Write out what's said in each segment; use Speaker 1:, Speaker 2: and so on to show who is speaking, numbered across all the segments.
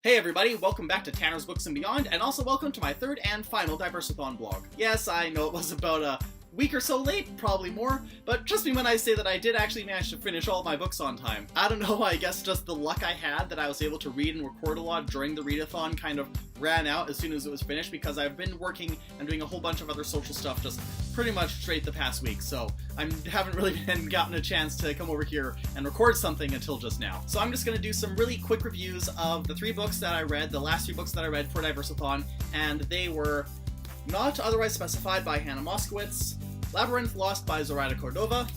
Speaker 1: Hey everybody, welcome back to Tanner's Books and Beyond, and also welcome to my third and final Diversathon blog. Yes, I know it was about a week or so late, probably more, but trust me when I say that I did actually manage to finish all my books on time. I don't know, I guess just the luck I had that I was able to read and record a lot during the readathon kind of ran out as soon as it was finished, because I've been working and doing a whole bunch of other social stuff just pretty much straight the past week, so I haven't really gotten a chance to come over here and record something until just now. So I'm just going to do some really quick reviews of the 3 books that I read, the last 3 books that I read for Diversathon, and they were Not Otherwise Specified by Hannah Moskowitz, Labyrinth Lost by Zoraida Cordova,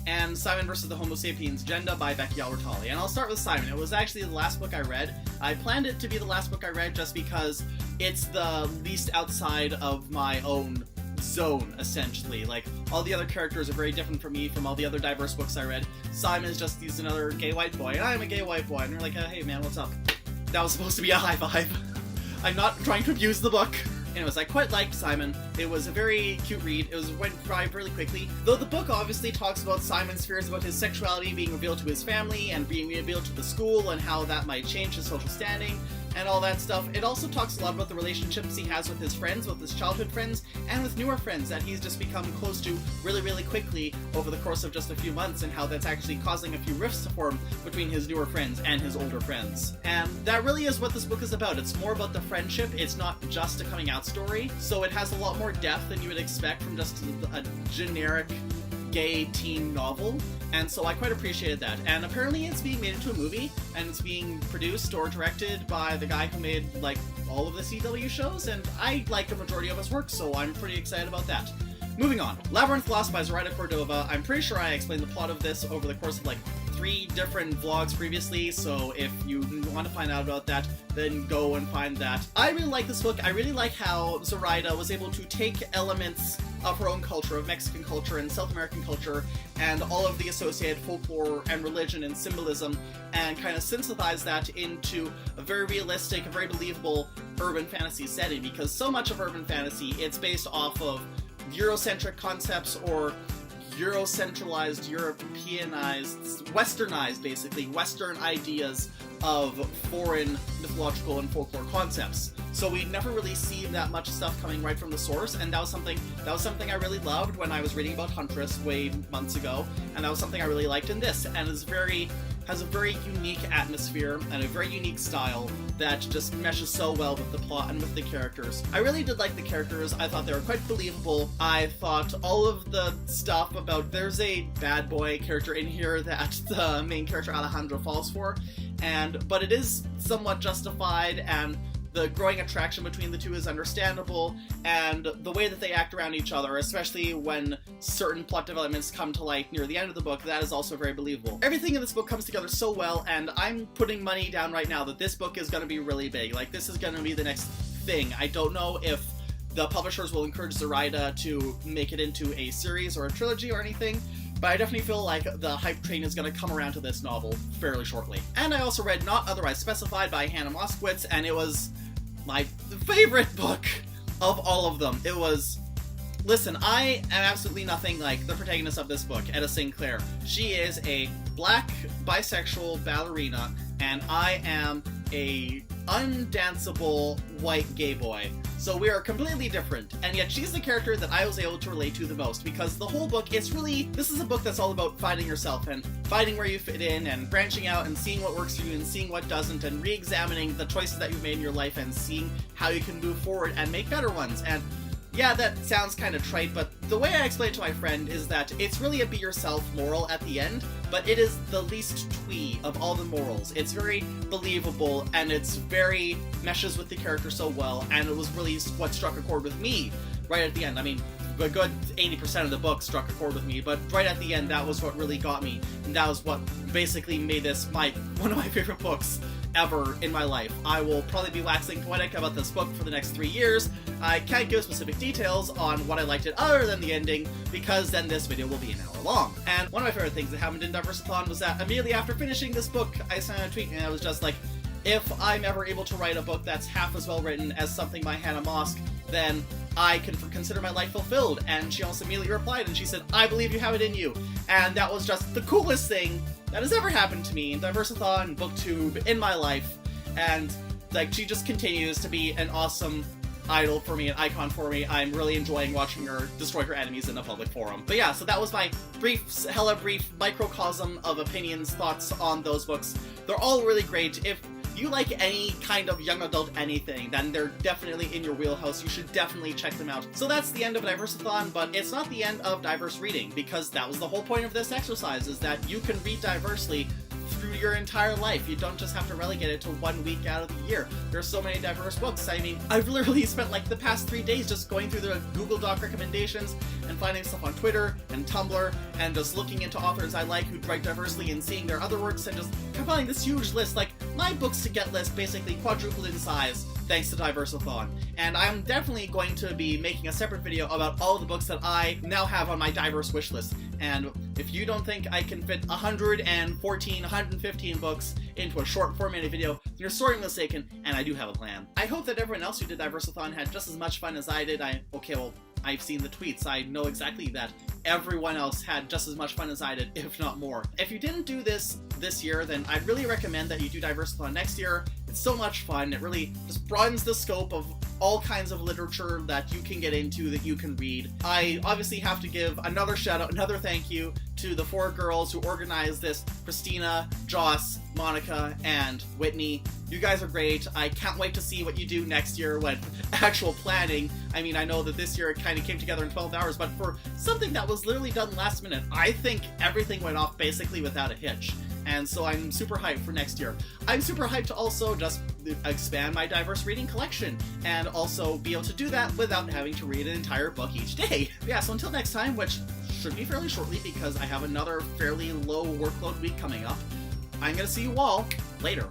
Speaker 1: and Simon vs. the Homo Sapiens Agenda by Becky Albertalli. And I'll start with Simon. It was actually the last book I read. I planned it to be the last book I read just because it's the least outside of my own zone, essentially. Like, all the other characters are very different from me, from all the other diverse books I read. Simon is just, he's another gay white boy, and I'm a gay white boy, and you're like, hey man, what's up? That was supposed to be a high five. I'm not trying to abuse the book. Anyways, I quite liked Simon. It was a very cute read. It went by really quickly. Though the book obviously talks about Simon's fears about his sexuality being revealed to his family and being revealed to the school and how that might change his social standing and all that stuff. It also talks a lot about the relationships he has with his friends, with his childhood friends, and with newer friends that he's just become close to really quickly over the course of just a few months, and how that's actually causing a few rifts to form between his newer friends and his older friends. And that really is what this book is about. It's more about the friendship. It's not just a coming out story, so it has a lot more depth than you would expect from just a generic gay teen novel, and so I quite appreciated that. And apparently it's being made into a movie, and it's being produced or directed by the guy who made, like, all of the CW shows, and I like the majority of his work, so I'm pretty excited about that. Moving on. Labyrinth Lost by Zoraida Cordova. I'm pretty sure I explained the plot of this over the course of, like, 3 different vlogs previously, so if you want to find out about that, then go and find that. I really like this book. I really like how Zoraida was able to take elements of her own culture, of Mexican culture and South American culture, and all of the associated folklore and religion and symbolism, and kind of synthesize that into a very realistic, a very believable urban fantasy setting, because so much of urban fantasy, it's based off of Eurocentric concepts or Eurocentralized, Europeanized, westernized, basically, Western ideas of foreign mythological and folklore concepts. So we never really see that much stuff coming right from the source, and that was something I really loved when I was reading about Huntress way months ago, and that was something I really liked in this, and has a very unique atmosphere and a very unique style that just meshes so well with the plot and with the characters. I really did like the characters. I thought they were quite believable. I thought all of the stuff about, there's a bad boy character in here that the main character Alejandro falls for, but it is somewhat justified, and the growing attraction between the two is understandable, and the way that they act around each other, especially when certain plot developments come to light near the end of the book, that is also very believable. Everything in this book comes together so well, and I'm putting money down right now that this book is going to be really big. Like, this is going to be the next thing. I don't know if the publishers will encourage Zoraida to make it into a series or a trilogy or anything, but I definitely feel like the hype train is going to come around to this novel fairly shortly. And I also read Not Otherwise Specified by Hannah Moskowitz, and it was my favorite book of all of them. It was... Listen, I am absolutely nothing like the protagonist of this book, Etta Sinclair. She is a black, bisexual ballerina, and I am a undanceable white gay boy. So we are completely different, and yet she's the character that I was able to relate to the most, because the whole book, this is a book that's all about finding yourself and finding where you fit in and branching out and seeing what works for you and seeing what doesn't, and re-examining the choices that you've made in your life and seeing how you can move forward and make better ones. And yeah, that sounds kind of trite, but the way I explained it to my friend is that it's really a be-yourself moral at the end, but it is the least twee of all the morals. It's very believable, and it's very meshes with the character so well, and it was really what struck a chord with me right at the end. I mean, a good 80% of the book struck a chord with me, but right at the end, that was what really got me, and that was what basically made this one of my favorite books ever in my life. I will probably be waxing poetic about this book for the next 3 years. I can't give specific details on what I liked it other than the ending, because then this video will be an hour long. And one of my favorite things that happened in Diversathon was that immediately after finishing this book, I sent a tweet and I was just like, if I'm ever able to write a book that's half as well written as something by Hannah Mosk, then I can consider my life fulfilled. And she almost immediately replied and she said, I believe you have it in you. And that was just the coolest thing that has ever happened to me in Diversathon, BookTube, in my life. And Like, she just continues to be an awesome idol for me, an icon for me. I'm really enjoying watching her destroy her enemies in a public forum. But yeah, so that was my hella brief microcosm of opinions, thoughts on those books. They're all really great. If you like any kind of young adult anything, then they're definitely in your wheelhouse. You should definitely check them out. So that's the end of Diversathon, but it's not the end of diverse reading, because that was the whole point of this exercise, is that you can read diversely through your entire life. You don't just have to relegate it to 1 week out of the year. There's so many diverse books. I mean, I've literally spent like the past 3 days just going through the Google Doc recommendations and finding stuff on Twitter and Tumblr and just looking into authors I like who write diversely and seeing their other works and just compiling this huge list. Like, my books to get list basically quadrupled in size thanks to Diversathon. And I'm definitely going to be making a separate video about all the books that I now have on my diverse wish list. And if you don't think I can fit 114, 115 books into a short formatted video, you're sorely mistaken, and I do have a plan. I hope that everyone else who did Diversathon had just as much fun as I did. I've seen the tweets. I know exactly that everyone else had just as much fun as I did, if not more. If you didn't do this year, then I'd really recommend that you do Diversathon next year. It's so much fun. It really just broadens the scope of all kinds of literature that you can get into, that you can read. I obviously have to give another shout out, another thank you to the 4 girls who organized this: Christina, Joss, Monica, and Whitney. You guys are great. I can't wait to see what you do next year when actual planning. I mean, I know that this year it kind of came together in 12 hours, but for something that was literally done last minute, I think everything went off basically without a hitch. And so I'm super hyped for next year. I'm super hyped to also just expand my diverse reading collection and also be able to do that without having to read an entire book each day. Yeah, so until next time, which should be fairly shortly because I have another fairly low workload week coming up, I'm gonna see you all later.